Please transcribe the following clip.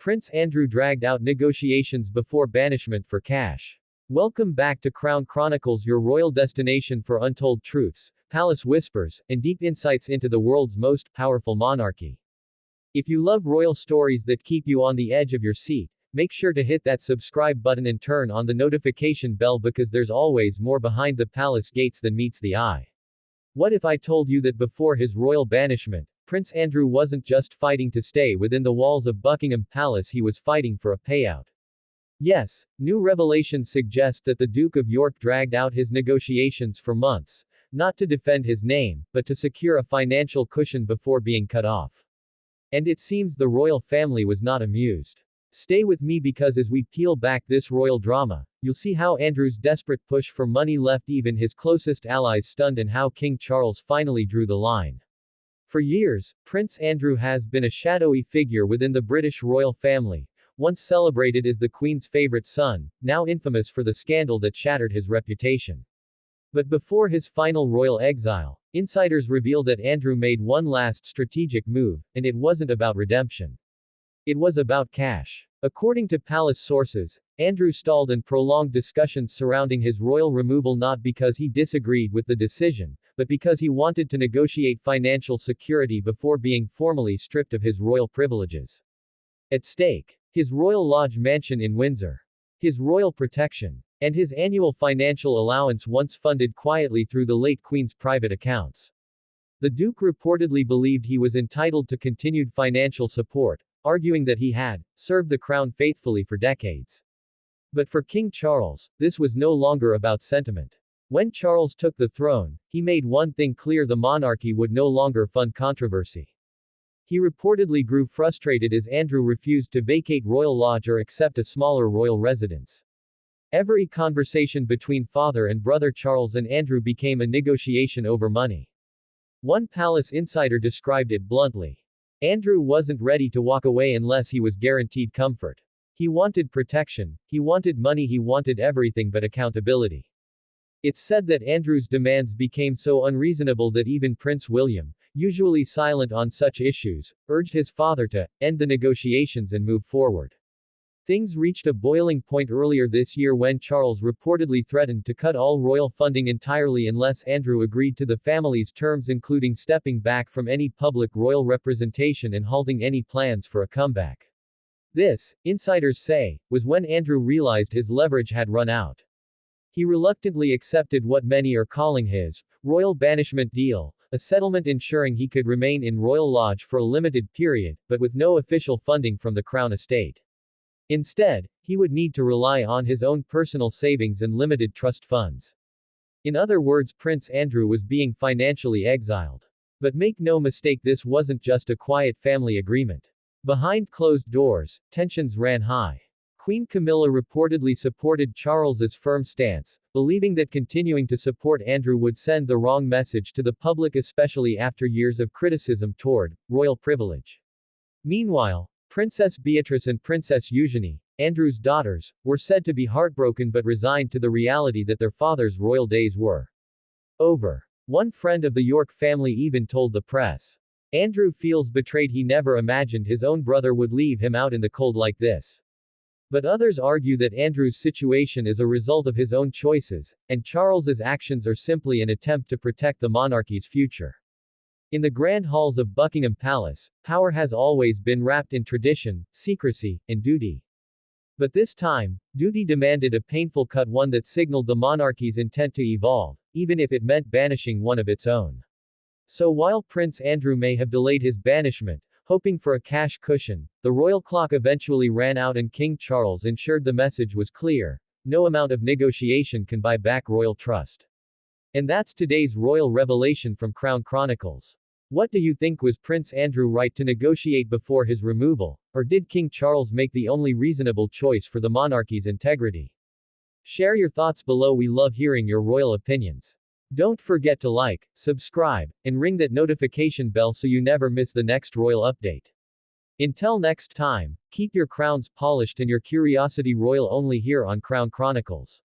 Prince Andrew dragged out negotiations before banishment for cash. Welcome back to Crown Chronicles, your royal destination for untold truths, palace whispers, and deep insights into the world's most powerful monarchy. If you love royal stories that keep you on the edge of your seat, make sure to hit that subscribe button and turn on the notification bell because there's always more behind the palace gates than meets the eye. What if I told you that before his royal banishment, Prince Andrew wasn't just fighting to stay within the walls of Buckingham Palace, he was fighting for a payout. Yes, new revelations suggest that the Duke of York dragged out his negotiations for months, not to defend his name, but to secure a financial cushion before being cut off. And it seems the royal family was not amused. Stay with me because as we peel back this royal drama, you'll see how Andrew's desperate push for money left even his closest allies stunned and how King Charles finally drew the line. For years, Prince Andrew has been a shadowy figure within the British royal family, once celebrated as the Queen's favorite son, now infamous for the scandal that shattered his reputation. But before his final royal exile, insiders reveal that Andrew made one last strategic move, and it wasn't about redemption. It was about cash. According to palace sources, Andrew stalled and prolonged discussions surrounding his royal removal not because he disagreed with the decision, but because he wanted to negotiate financial security before being formally stripped of his royal privileges. At stake, his royal lodge mansion in Windsor, his royal protection, and his annual financial allowance once funded quietly through the late Queen's private accounts. The Duke reportedly believed he was entitled to continued financial support, arguing that he had served the crown faithfully for decades. But for King Charles, this was no longer about sentiment. When Charles took the throne, he made one thing clear: the monarchy would no longer fund controversy. He reportedly grew frustrated as Andrew refused to vacate royal lodge or accept a smaller royal residence. Every conversation between father and brother Charles and Andrew became a negotiation over money. One palace insider described it bluntly. Andrew wasn't ready to walk away unless he was guaranteed comfort. He wanted protection, he wanted money, he wanted everything but accountability. It's said that Andrew's demands became so unreasonable that even Prince William, usually silent on such issues, urged his father to end the negotiations and move forward. Things reached a boiling point earlier this year when Charles reportedly threatened to cut all royal funding entirely unless Andrew agreed to the family's terms, including stepping back from any public royal representation and halting any plans for a comeback. This, insiders say, was when Andrew realized his leverage had run out. He reluctantly accepted what many are calling his royal banishment deal, a settlement ensuring he could remain in royal lodge for a limited period, but with no official funding from the crown estate. Instead, he would need to rely on his own personal savings and limited trust funds. In other words, Prince Andrew was being financially exiled. But make no mistake, this wasn't just a quiet family agreement. Behind closed doors, tensions ran high. Queen Camilla reportedly supported Charles's firm stance, believing that continuing to support Andrew would send the wrong message to the public, especially after years of criticism toward royal privilege. Meanwhile, Princess Beatrice and Princess Eugenie, Andrew's daughters, were said to be heartbroken but resigned to the reality that their father's royal days were over. One friend of the York family even told the press, "Andrew feels betrayed. He never imagined his own brother would leave him out in the cold like this." But others argue that Andrew's situation is a result of his own choices, and Charles's actions are simply an attempt to protect the monarchy's future. In the grand halls of Buckingham Palace, power has always been wrapped in tradition, secrecy, and duty. But this time, duty demanded a painful cut, one that signaled the monarchy's intent to evolve, even if it meant banishing one of its own. So while Prince Andrew may have delayed his banishment, hoping for a cash cushion, the royal clock eventually ran out and King Charles ensured the message was clear: no amount of negotiation can buy back royal trust. And that's today's royal revelation from Crown Chronicles. What do you think? Was Prince Andrew right to negotiate before his removal, or did King Charles make the only reasonable choice for the monarchy's integrity? Share your thoughts below. We love hearing your royal opinions. Don't forget to like, subscribe, and ring that notification bell so you never miss the next royal update. Until next time, keep your crowns polished and your curiosity royal, only here on Crown Chronicles.